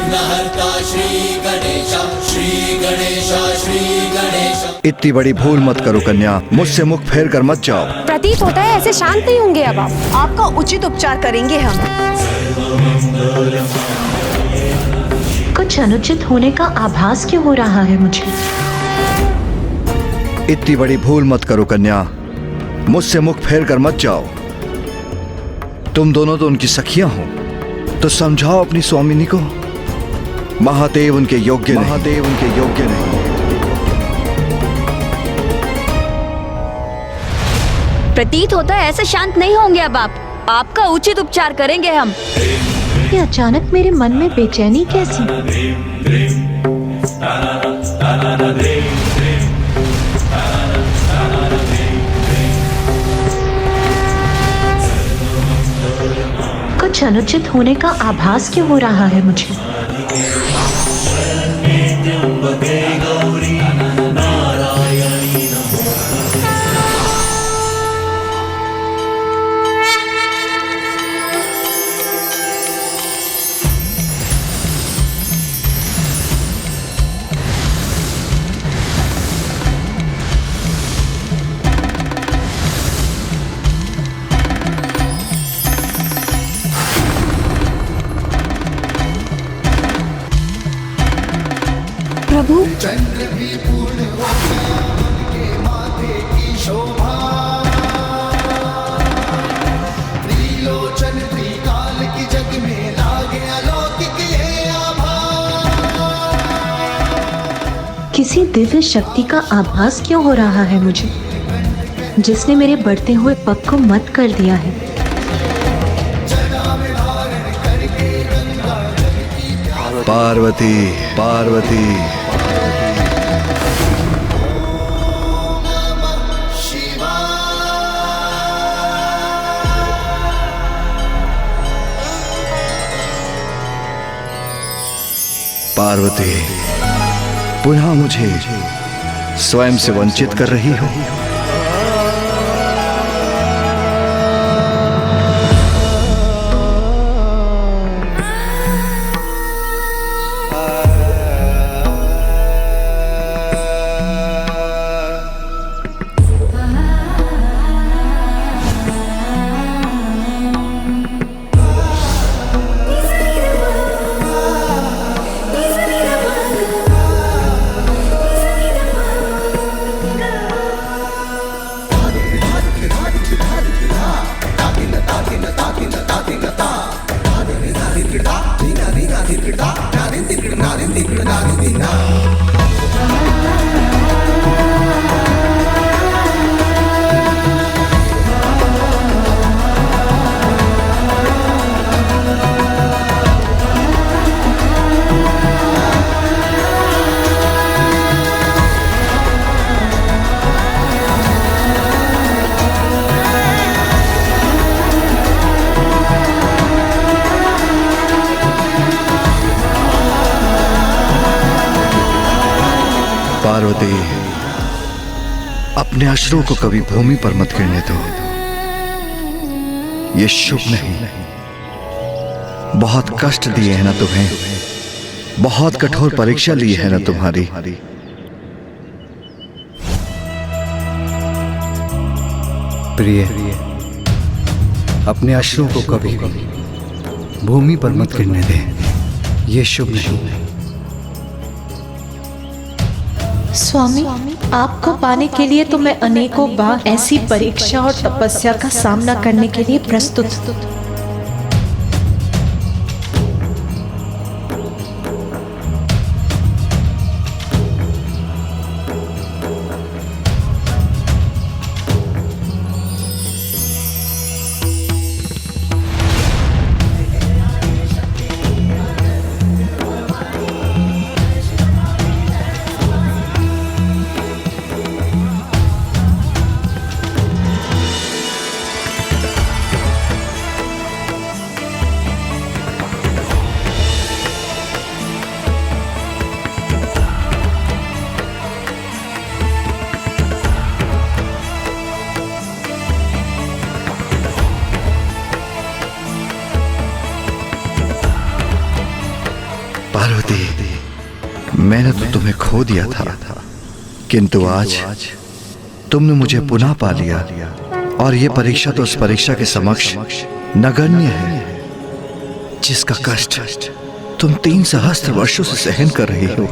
विघ्नहर्ता श्री गणेश, श्री गणेश, श्री गणेश। इतनी बड़ी भूल मत करो कन्या, मुझसे मुख फेर कर मत जाओ। प्रतीत होता है ऐसे शांत नहीं होंगे अब आप। आपका उचित उपचार करेंगे हम। कुछ अनुचित होने का आभास क्यों हो रहा है मुझे? इतनी बड़ी भूल मत करो कन्या, मुझसे मुख फेर कर मत जाओ। तुम दोनों तो उनकी सखियां हो, तो समझाओ अपनी स्वामिनी को। महादेव उनके योग्य नहीं। महादेव उनके योग्य नहीं। प्रतीत होता है ऐसे शांत नहीं होंगे अब आप। आपका उचित उपचार करेंगे हम। ये अचानक मेरे मन में बेचैनी कैसी? कुछ अनुचित होने का आभास क्यों हो रहा है मुझे? प्रभु, चंद्र भी पूर्ण के माथे की शोभा, त्रिलोचन त्रिकाल की जग में लागे अलौकिक ये आभा। किसी दिव्य शक्ति का आभास क्यों हो रहा है मुझे, जिसने मेरे बढ़ते हुए पग को मत कर दिया है? पार्वती, पार्वती। पार्वती, पुनः मुझे स्वयं से वंचित कर रही हो। पार्वती, अपने अश्रुओं को कभी भूमि पर मत गिरने दो। ये शुभ नहीं। बहुत कष्ट दिए हैं ना तुम्हें, बहुत कठोर परीक्षा ली है ना तुम्हारी। प्रिय, अपने अश्रुओं को कभी भूमि पर मत गिरने दे। ये शुभ नहीं। स्वामी, आपको पाने के लिए तो मैं अनेकों बार ऐसी परीक्षा और तपस्या का सामना करने के लिए प्रस्तुत हूँ। पार्वती, मैंने तो तुम्हें खो दिया था, किंतु आज तुमने मुझे पुनः पा लिया। और ये परीक्षा तो उस परीक्षा के समक्ष नगण्य है जिसका कष्ट तुम 3 सहस्त्र वर्षों से सहन कर रही हो।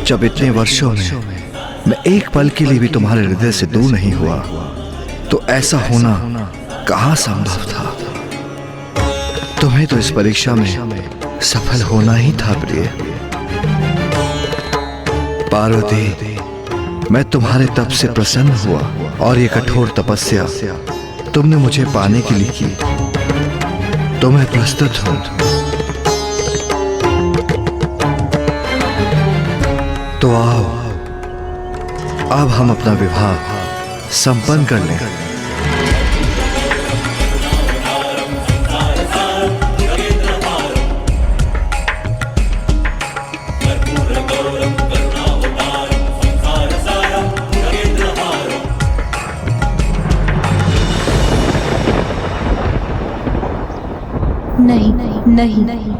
जब इतने वर्षों में मैं एक पल के लिए भी तुम्हारे हृदय से दूर नहीं हुआ, तो ऐसा होना कहां संभव था। तुम्हें तो इस परीक्षा में सफल होना ही था प्रिय। पार्वती, मैं तुम्हारे तप से प्रसन्न हुआ और ये कठोर तपस्या तुमने मुझे पाने के लिए की, तो मैं प्रस्तुत हूं। तो आओ, अब हम अपना विवाह संपन्न कर लें। नहीं नहीं नहीं,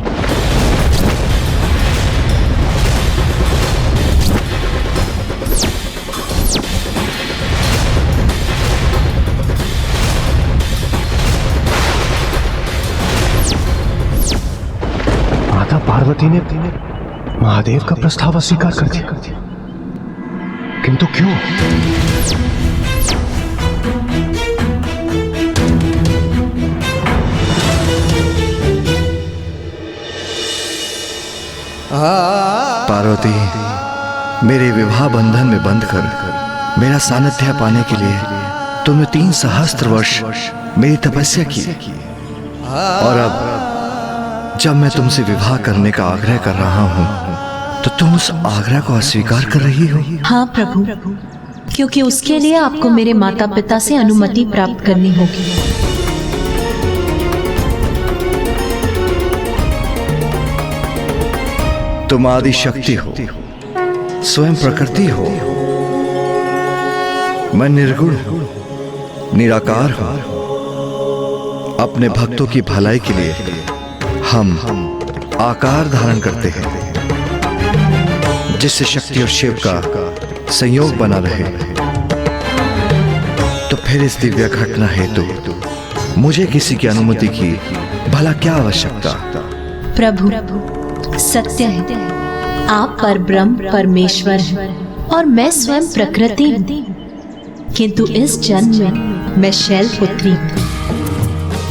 माता पार्वती ने महादेव का प्रस्ताव अस्वीकार कर दिया, किंतु क्यों? पार्वती, मेरे विवाह बंधन में बंध कर मेरा सानिध्य पाने के लिए तुमने 3 सहस्त्र वर्ष मेरी तपस्या की, और अब जब मैं तुमसे विवाह करने का आग्रह कर रहा हूं, तो तुम उस आग्रह को अस्वीकार कर रही हो। हाँ प्रभु, क्योंकि उसके लिए आपको मेरे माता पिता से अनुमति प्राप्त करनी होगी। तुम आदि शक्ति हो, स्वयं प्रकृति हो। मैं निर्गुण हूं, निराकार हूं। अपने भक्तों की भलाई के लिए हम आकार धारण करते हैं, जिससे शक्ति और शिव का संयोग बना रहे। तो फिर इस दिव्य घटना हेतु मुझे किसी की अनुमति की भला क्या आवश्यकता। प्रभु, सत्य है, आप परब्रह्म परमेश्वर हैं और मैं स्वयं प्रकृति हूँ, किंतु इस जन्म में मैं शैलपुत्री हूँ।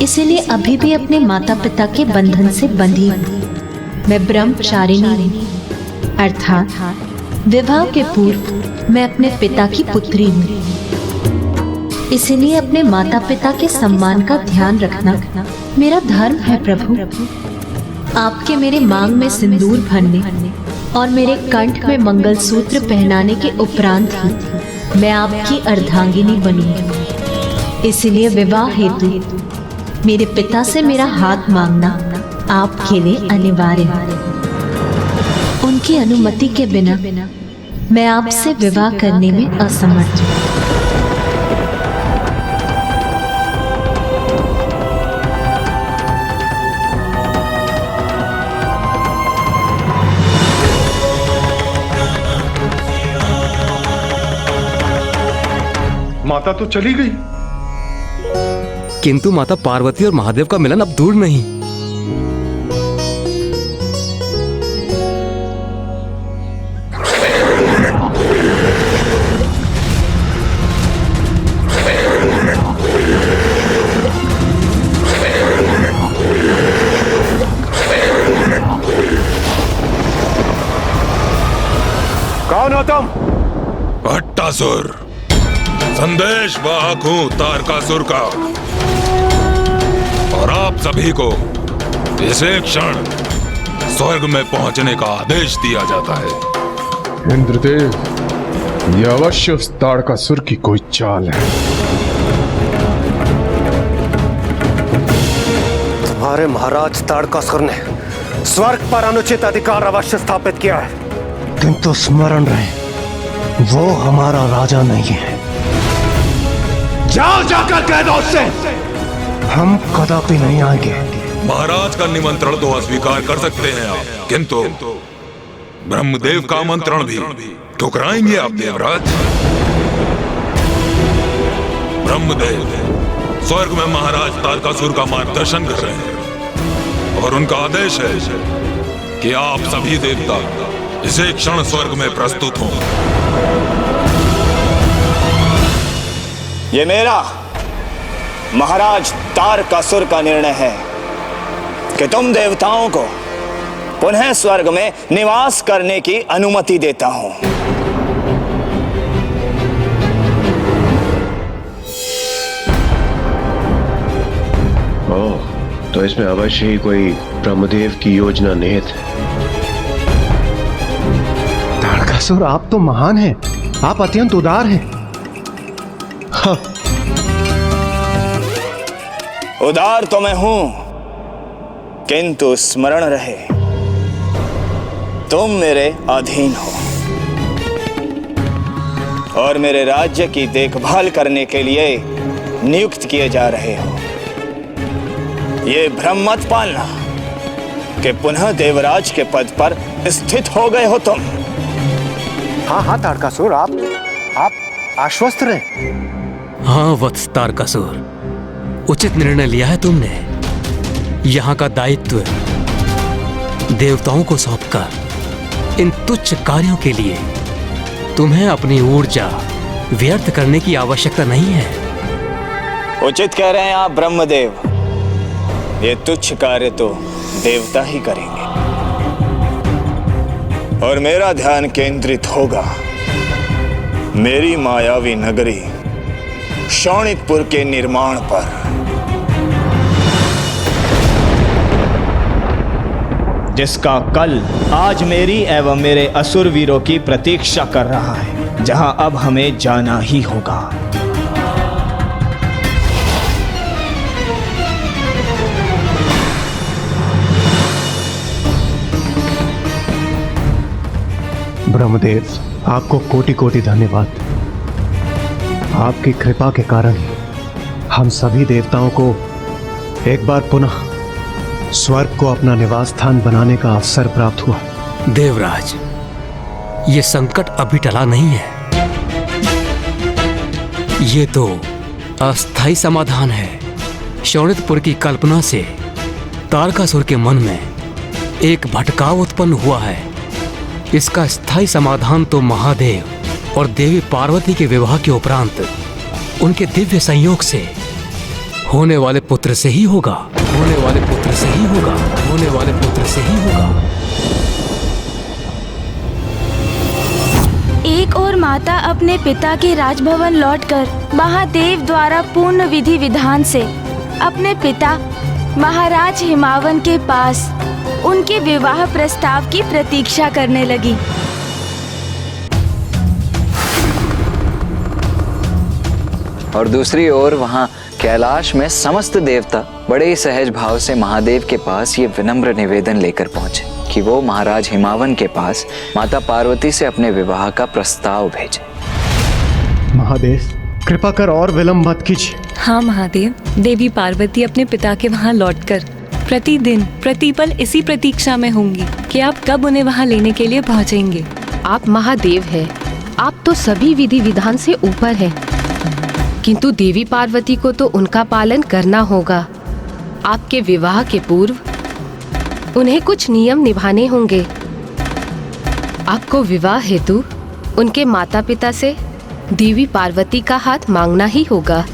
इसीलिए अभी भी अपने माता पिता के बंधन से बंधी हूँ। मैं ब्रह्मचारिणी हूँ, अर्थात विवाह के पूर्व मैं अपने पिता की पुत्री हूँ। इसीलिए अपने माता पिता के सम्मान का ध्यान रखना मेरा धर्म है। प्रभु, आपके मेरे मांग में सिंदूर भरने और मेरे कंठ में मंगलसूत्र पहनाने के उपरांत ही मैं आपकी अर्धांगिनी बनूंगी। इसलिए विवाह हेतु मेरे पिता से मेरा हाथ मांगना आपके लिए अनिवार्य है। उनकी अनुमति के बिना मैं आपसे विवाह करने में असमर्थ हूँ। माता तो चली गई, किंतु माता पार्वती और महादेव का मिलन अब दूर नहीं। कौन हो तुम? भट्टासुर, संदेश वाहक हूं तारकासुर का, और आप सभी को इसी क्षण स्वर्ग में पहुंचने का आदेश दिया जाता है। इंद्रदेव, यह अवश्य उस तारकासुर की कोई चाल है। तुम्हारे महाराज तारकासुर ने स्वर्ग पर अनुचित अधिकार अवश्य स्थापित किया है, किंतु स्मरण रहे, वो हमारा राजा नहीं है। जाओ, जाकर कह दो उससे हम कदापि नहीं आएंगे। महाराज का निमंत्रण तो अस्वीकार कर सकते हैं आप, किंतु ब्रह्मदेव का आमंत्रण भी ठुकराएंगे आप देवराज? ब्रह्मदेव स्वर्ग में महाराज तारकासुर का मार्गदर्शन कर रहे हैं और उनका आदेश है कि आप सभी देवता इसे क्षण स्वर्ग में प्रस्तुत हों। ये मेरा महाराज तारकासुर का निर्णय है कि तुम देवताओं को पुनः स्वर्ग में निवास करने की अनुमति देता हूं। ओह, तो इसमें अवश्य ही कोई ब्रह्मदेव की योजना निहित है। तारकासुर, आप तो महान हैं, आप अत्यंत उदार हैं। हाँ। उदार तो मैं हूं, किंतु स्मरण रहे तुम मेरे अधीन हो और मेरे राज्य की देखभाल करने के लिए नियुक्त किए जा रहे हो। ये भ्रम मत पालना कि पुनः देवराज के पद पर स्थित हो गए हो तुम। हाँ हाँ तारकासुर, आप आश्वस्त रहे। हाँ वत्स तारकासुर, उचित निर्णय लिया है तुमने। यहाँ का दायित्व देवताओं को सौंपकर इन तुच्छ कार्यों के लिए तुम्हें अपनी ऊर्जा व्यर्थ करने की आवश्यकता नहीं है। उचित कह रहे हैं आप ब्रह्मदेव, ये तुच्छ कार्य तो देवता ही करेंगे और मेरा ध्यान केंद्रित होगा मेरी मायावी नगरी शोणितपुर के निर्माण पर। जिसका कल आज मेरी एवं मेरे असुर वीरों की प्रतीक्षा कर रहा है, जहां अब हमें जाना ही होगा। ब्रह्मदेव, आपको कोटि कोटि धन्यवाद। आपकी कृपा के कारण हम सभी देवताओं को एक बार पुनः स्वर्ग को अपना निवास स्थान बनाने का अवसर प्राप्त हुआ। देवराज, ये संकट अभी टला नहीं है। ये तो अस्थायी समाधान है। शोणितपुर की कल्पना से तारकासुर के मन में एक भटकाव उत्पन्न हुआ है। इसका स्थायी समाधान तो महादेव और देवी पार्वती के विवाह के उपरांत उनके दिव्य संयोग से होने वाले पुत्र से ही होगा। होने वाले पुत्र से ही होगा। होने वाले पुत्र से ही होगा। एक और माता अपने पिता के राजभवन लौटकर महादेव द्वारा पूर्ण विधि विधान से अपने पिता महाराज हिमावन के पास उनके विवाह प्रस्ताव की प्रतीक्षा करने लगी। और दूसरी ओर वहां कैलाश में समस्त देवता बड़े ही सहज भाव से महादेव के पास ये विनम्र निवेदन लेकर पहुंचे कि वो महाराज हिमावन के पास माता पार्वती से अपने विवाह का प्रस्ताव भेजे। महादेव, कृपा कर और विलंब मत कीजिए। हाँ महादेव, देवी पार्वती अपने पिता के वहाँ लौटकर प्रतिदिन प्रतिपल इसी प्रतीक्षा में होंगी कि आप कब उन्हें वहाँ लेने के लिए पहुँचेंगे। आप महादेव हैं, आप तो सभी विधि विधान से ऊपर हैं, किंतु देवी पार्वती को तो उनका पालन करना होगा। आपके विवाह के पूर्व उन्हें कुछ नियम निभाने होंगे। आपको विवाह हेतु उनके माता पिता से देवी पार्वती का हाथ मांगना ही होगा।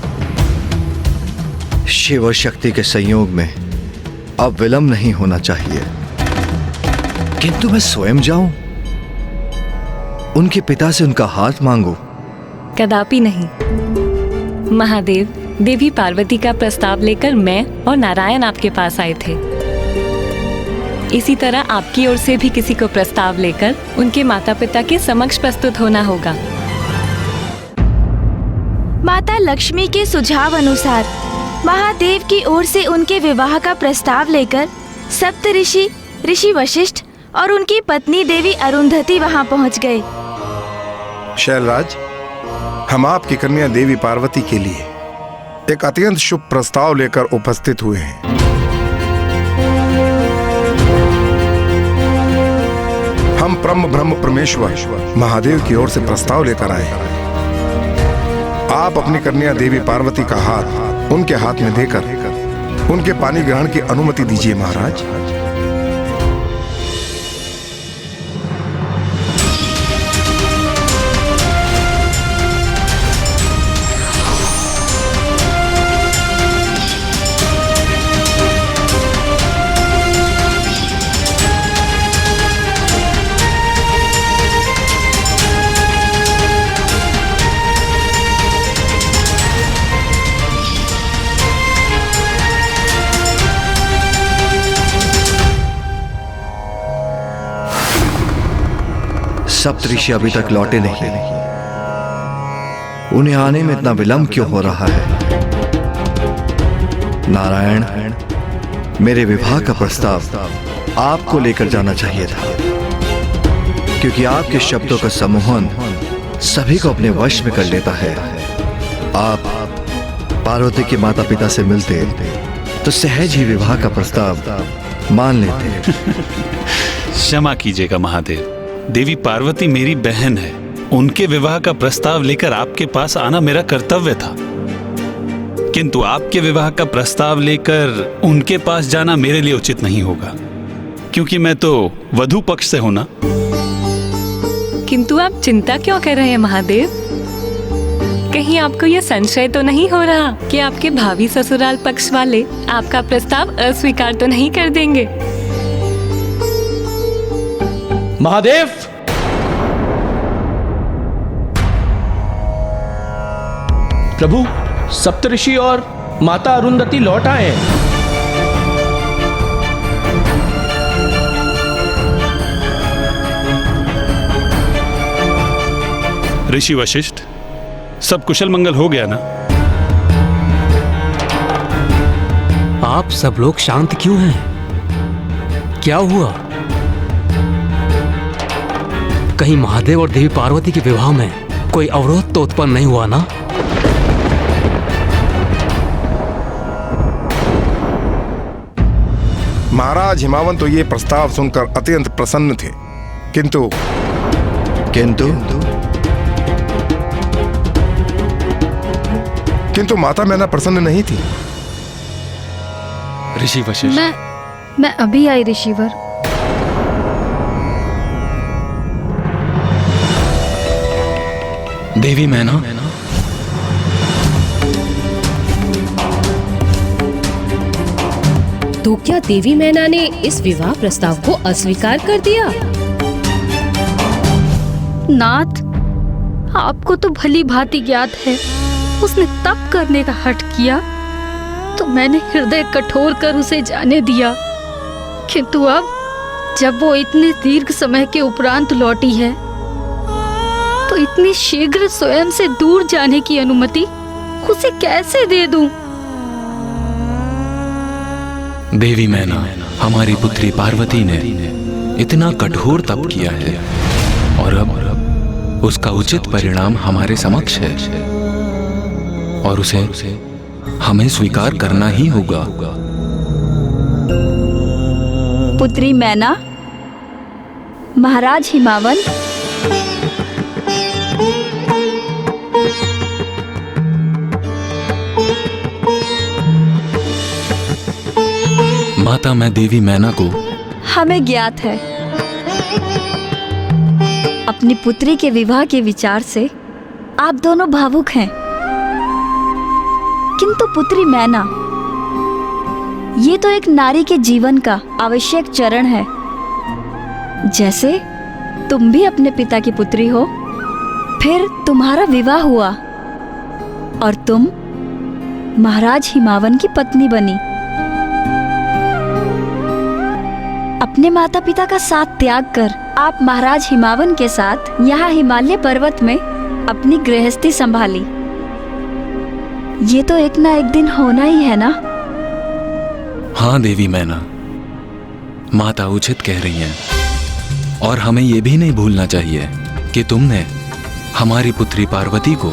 शिव और शक्ति के संयोग में अब विलंब नहीं होना चाहिए, किंतु मैं स्वयं जाऊं, उनके पिता से उनका हाथ मांगू? कदापि नहीं महादेव, देवी पार्वती का प्रस्ताव लेकर मैं और नारायण आपके पास आए थे। इसी तरह आपकी ओर से भी किसी को प्रस्ताव लेकर उनके माता पिता के समक्ष प्रस्तुत होना होगा। माता लक्ष्मी के सुझाव अनुसार महादेव की ओर से उनके विवाह का प्रस्ताव लेकर सप्त ऋषि, ऋषि वशिष्ठ और उनकी पत्नी देवी अरुंधति वहां पहुंच गए। शैलराज, हम आपकी कन्या देवी पार्वती के लिए एक अत्यंत शुभ प्रस्ताव लेकर उपस्थित हुए हैं। ब्रह्म परमेश्वर महादेव की ओर से प्रस्ताव लेकर आए हैं। आप अपनी कन्या देवी पार्वती का हाथ उनके हाथ में देकर उनके पानी ग्रहण की अनुमति दीजिए महाराज। सप्तऋषि अभी तक लौटे नहीं, उन्हें आने में इतना विलंब क्यों हो रहा है? नारायण, मेरे विवाह का प्रस्ताव आपको लेकर जाना चाहिए था, क्योंकि आपके शब्दों का सम्मोहन सभी को अपने वश में कर लेता है। आप पार्वती के माता पिता से मिलते तो सहज ही विवाह का प्रस्ताव मान लेते। क्षमा कीजिएगा महादेव, देवी पार्वती मेरी बहन है, उनके विवाह का प्रस्ताव लेकर आपके पास आना मेरा कर्तव्य था, किंतु आपके विवाह का प्रस्ताव लेकर उनके पास जाना मेरे लिए उचित नहीं होगा, क्योंकि मैं तो वधू पक्ष से हूं ना। किंतु आप चिंता क्यों कर रहे हैं महादेव? कहीं आपको यह संशय तो नहीं हो रहा कि आपके भावी ससुराल पक्ष वाले आपका प्रस्ताव अस्वीकार तो नहीं कर देंगे? महादेव, प्रभु, सप्तऋषि और माता अरुंधति लौट आए हैं। ऋषि वशिष्ठ, सब कुशल मंगल हो गया ना? आप सब लोग शांत क्यों हैं? क्या हुआ? कहीं महादेव और देवी पार्वती के विवाह में कोई अवरोध तो उत्पन्न नहीं हुआ ना? महाराज हिमावन तो ये प्रस्ताव सुनकर अत्यंत प्रसन्न थे, किंतु माता मैना प्रसन्न नहीं थी। ऋषि वशिष्ठ, मैं अभी आई ऋषिवर। देवी मैना, तो क्या देवी मैना ने इस विवाह प्रस्ताव को अस्वीकार कर दिया? नाथ, आपको तो भली भांति ज्ञात है, उसने तप करने का हठ किया तो मैंने हृदय कठोर कर उसे जाने दिया, किंतु अब जब वो इतने दीर्घ समय के उपरांत लौटी है तो इतनी शीघ्र स्वयं से दूर जाने की अनुमति उसे कैसे दे दूं? देवी मैना, हमारी पुत्री पार्वती ने इतना कठोर तप किया है और अब उसका उचित परिणाम हमारे समक्ष है और उसे हमें स्वीकार करना ही होगा। पुत्री मैना, महाराज हिमावन, माता, मैं देवी मैना को हमें ज्ञात है अपनी पुत्री के विवाह के विचार से आप दोनों भावुक हैं, किंतु पुत्री मैना, ये तो एक नारी के जीवन का आवश्यक चरण है। जैसे तुम भी अपने पिता की पुत्री हो, फिर तुम्हारा विवाह हुआ और तुम महाराज हिमावन की पत्नी बनी। अपने माता पिता का साथ त्याग कर आप महाराज हिमावन के साथ यहाँ हिमालय पर्वत में अपनी गृहस्थी संभाली। ये तो एक ना एक दिन होना ही है ना? हाँ देवी मैना, माता उचित कह रही हैं और हमें यह भी नहीं भूलना चाहिए कि तुमने हमारी पुत्री पार्वती को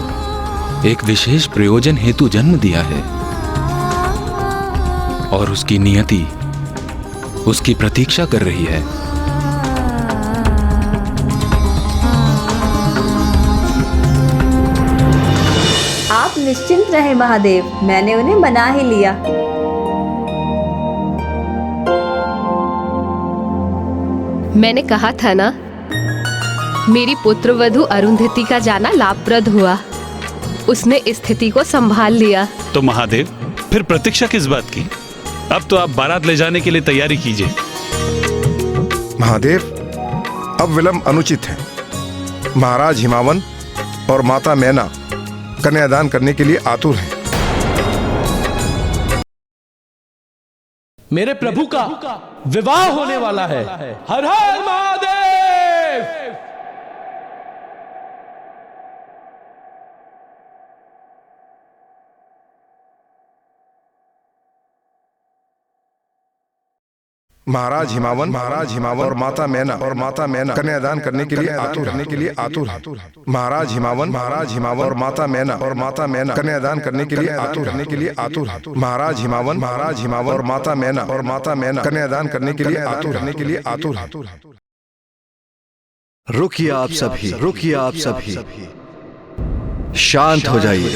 एक विशेष प्रयोजन हेतु जन्म दिया है और उसकी नियति उसकी प्रतीक्षा कर रही है। आप निश्चिंत रहे महादेव, मैंने उन्हें मना ही लिया। मैंने कहा था ना, मेरी पुत्रवधू अरुंधति का जाना लाभप्रद हुआ। उसने स्थिति को संभाल लिया। तो महादेव, फिर प्रतीक्षा किस बात की? अब तो आप बारात ले जाने के लिए तैयारी कीजिए। महादेव, अब विलंब अनुचित है। महाराज हिमावन और माता मैना कन्यादान करने के लिए आतुर हैं। मेरे प्रभु का विवाह होने वाला है। हर हर महादेव। महाराज हिमावन और माता मैना कन्यादान करने के लिए आतुर हैं। महाराज हिमावन और माता मैना कन्यादान करने के लिए आतुर हैं। महाराज हिमावन और माता मैना कन्यादान करने के लिए आतुर हैं। रुकिए आप सभी, शांत हो जाइए।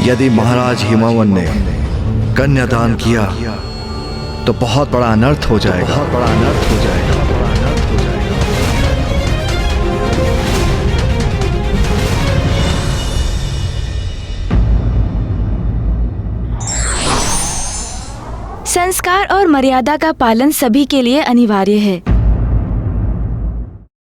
यदि महाराज हिमावन ने कन्यादान किया तो बहुत बड़ा अनर्थ हो जाएगा। संस्कार और मर्यादा का पालन सभी के लिए अनिवार्य है।